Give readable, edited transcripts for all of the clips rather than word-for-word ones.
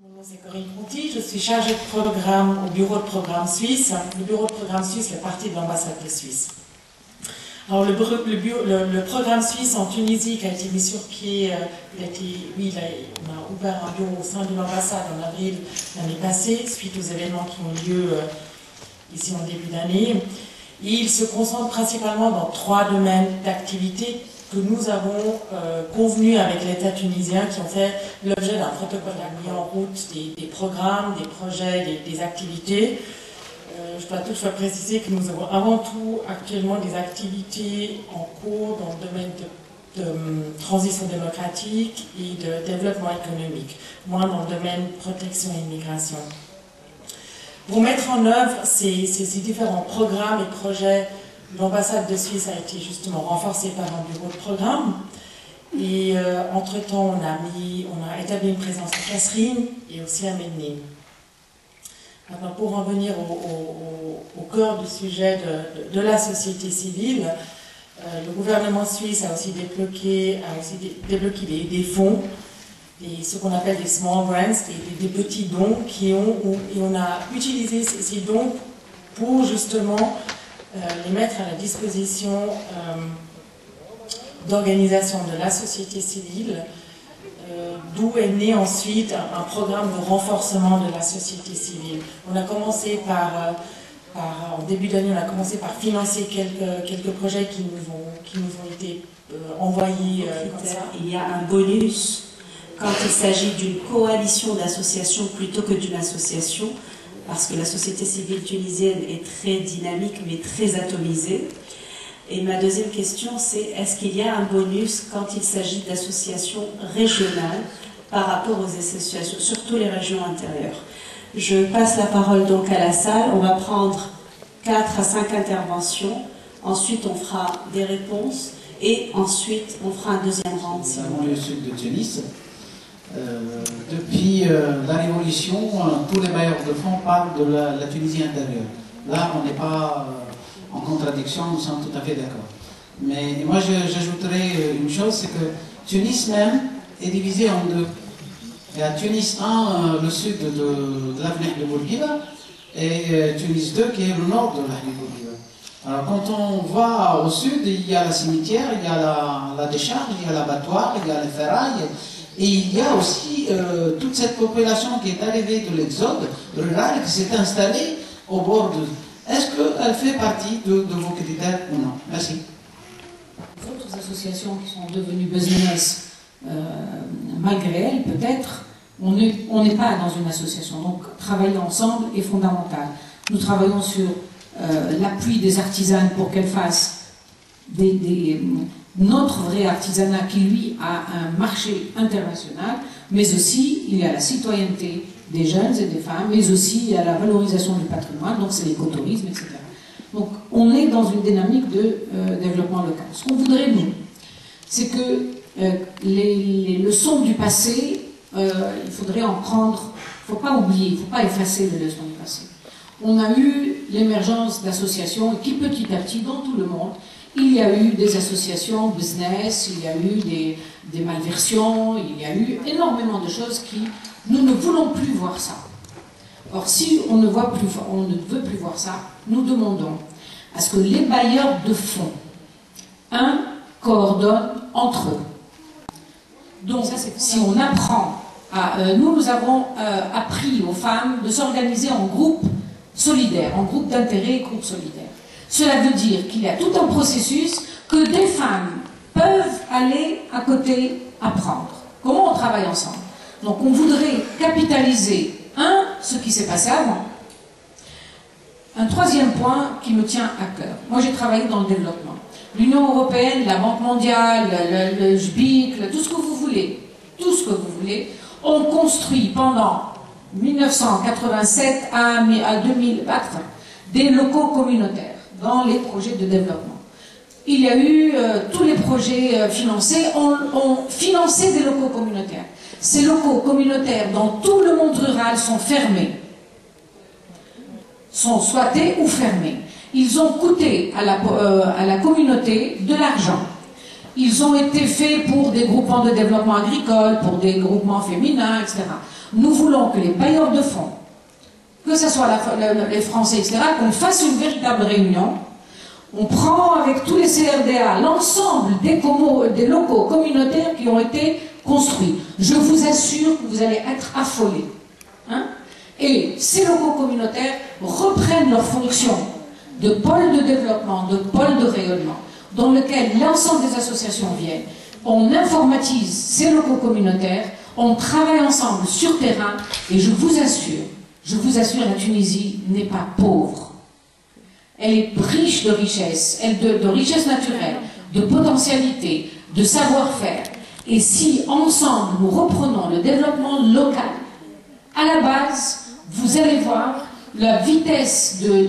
Mon nom c'est Corinne Conti, je suis chargée de programme au bureau de programme suisse. Le bureau de programme suisse fait partie de l'ambassade de Suisse. Alors le programme suisse en Tunisie qui a été mis sur pied, on a ouvert un bureau au sein de l'ambassade en avril l'année passée, suite aux événements qui ont lieu ici en début d'année. Il se concentre principalement dans 3 domaines d'activité que nous avons convenus avec l'État tunisien, qui ont fait l'objet d'un protocole mis en route des programmes, des projets, des activités. Je dois toutefois préciser que nous avons avant tout actuellement des activités en cours dans le domaine de transition démocratique et de développement économique, moins dans le domaine protection et immigration. Pour mettre en œuvre ces différents programmes et projets, l'ambassade de Suisse a été justement renforcée par un bureau de programme. Et entre-temps, on a établi une présence à Kasserine et aussi à Médine. Maintenant, pour en venir au cœur du sujet de la société civile, le gouvernement suisse a aussi débloqué des fonds, ce qu'on appelle des small grants, des petits dons, et on a utilisé ces dons pour justement les mettre à la disposition d'organisations de la société civile, d'où est né ensuite un programme de renforcement de la société civile. On a commencé en début d'année, on a commencé par financer quelques projets qui nous ont été envoyés comme ça. Il y a un bonus quand il s'agit d'une coalition d'associations plutôt que d'une association, parce que la société civile tunisienne est très dynamique mais très atomisée. Et ma deuxième question, c'est est-ce qu'il y a un bonus quand il s'agit d'associations régionales par rapport aux associations, surtout les régions intérieures? Je passe la parole donc à la salle. On va prendre 4 à 5 interventions. Ensuite, on fera des réponses. Et ensuite, on fera un deuxième round. Dans le sud de Tunis, depuis la Révolution, tous les bailleurs de fonds parlent de la Tunisie intérieure. Là, on n'est pas en contradiction, nous sommes tout à fait d'accord. Mais moi, j'ajouterais une chose, c'est que Tunis même est divisé en 2. Il y a Tunis 1, le sud de l'avenir de Bourguiba, et Tunis 2 qui est le nord de l'avenir de Bourguiba. Alors quand on va au sud, il y a la cimetière, il y a la décharge, il y a l'abattoir, il y a les ferrailles, et il y a aussi toute cette population qui est arrivée de l'exode rural, qui s'est installée au bord de... Est-ce qu'elle fait partie de vos critères ou non? Merci. Les autres associations qui sont devenues business, malgré elles, peut-être, on n'est pas dans une association. Donc, travailler ensemble est fondamental. Nous travaillons sur l'appui des artisanes pour qu'elles fassent notre vrai artisanat qui, lui, a un marché international, mais aussi, il y a la citoyenneté des jeunes et des femmes, mais aussi il y a la valorisation du patrimoine, donc c'est l'écotourisme, etc. Donc, on est dans une dynamique de développement local. Ce qu'on voudrait, nous, c'est que les leçons du passé, il faudrait en prendre, il ne faut pas oublier, il ne faut pas effacer les leçons du passé. On a eu l'émergence d'associations qui, petit à petit, dans tout le monde, il y a eu des associations business, il y a eu des malversions, il y a eu énormément de choses qui... Nous ne voulons plus voir ça. Or, si on ne veut plus voir ça, nous demandons à ce que les bailleurs de fonds, coordonnent entre eux. Donc, si on apprend à... nous avons appris aux femmes de s'organiser en groupe solidaire, en groupe d'intérêt et groupe solidaire. Cela veut dire qu'il y a tout un processus que des femmes peuvent aller à côté apprendre. Comment on travaille ensemble? Donc on voudrait capitaliser, ce qui s'est passé avant. Un troisième point qui me tient à cœur. Moi j'ai travaillé dans le développement. L'Union européenne, la Banque mondiale, le JBIC, tout ce que vous voulez, ont construit pendant 1987 à 2004 des locaux communautaires dans les projets de développement. Il y a eu tous les projets financés ont financé des locaux communautaires. Ces locaux communautaires dans tout le monde rural sont fermés, sont squattés ou fermés. Ils ont coûté à la communauté de l'argent. Ils ont été faits pour des groupements de développement agricole, pour des groupements féminins, etc. Nous voulons que les bailleurs de fonds, que ce soit les Français, etc., qu'on fasse une véritable réunion. On prend avec tous les CRDA l'ensemble des locaux communautaires qui ont été construits. Je vous assure que vous allez être affolés. Hein? Et ces locaux communautaires reprennent leur fonction de pôle de développement, de pôle de rayonnement, dans lequel l'ensemble des associations viennent. On informatise ces locaux communautaires, on travaille ensemble sur terrain, et je vous assure, la Tunisie n'est pas pauvre. Elle est riche de richesses, de richesses naturelles, de potentialités, de savoir-faire. Et si ensemble nous reprenons le développement local, à la base, vous allez voir la vitesse du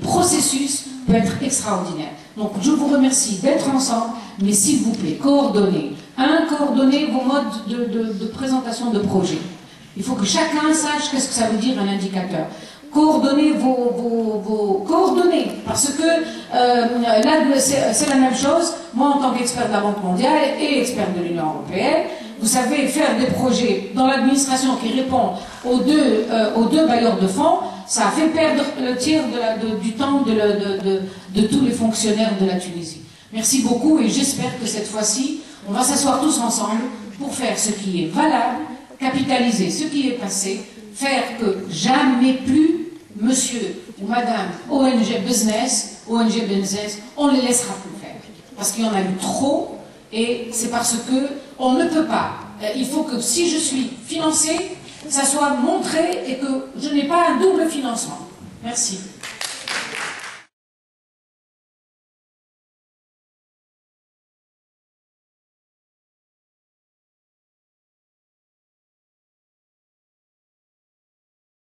processus peut être extraordinaire. Donc je vous remercie d'être ensemble, mais s'il vous plaît, coordonnez vos modes de présentation de projet. Il faut que chacun sache qu'est-ce que ça veut dire un indicateur. Coordonnez vos coordonnées, parce que là, c'est la même chose. Moi, en tant qu'expert de la Banque mondiale et expert de l'Union européenne, vous savez faire des projets dans l'administration qui répond aux deux bailleurs de fonds, ça a fait perdre le tiers du temps de tous les fonctionnaires de la Tunisie. Merci beaucoup, et j'espère que cette fois-ci, on va s'asseoir tous ensemble pour faire ce qui est valable, capitaliser ce qui est passé, faire que jamais plus monsieur ou madame ONG Business, on ne les laissera plus faire. Parce qu'il y en a eu trop, et c'est parce que on ne peut pas. Il faut que si je suis financé, ça soit montré et que je n'ai pas un double financement. Merci.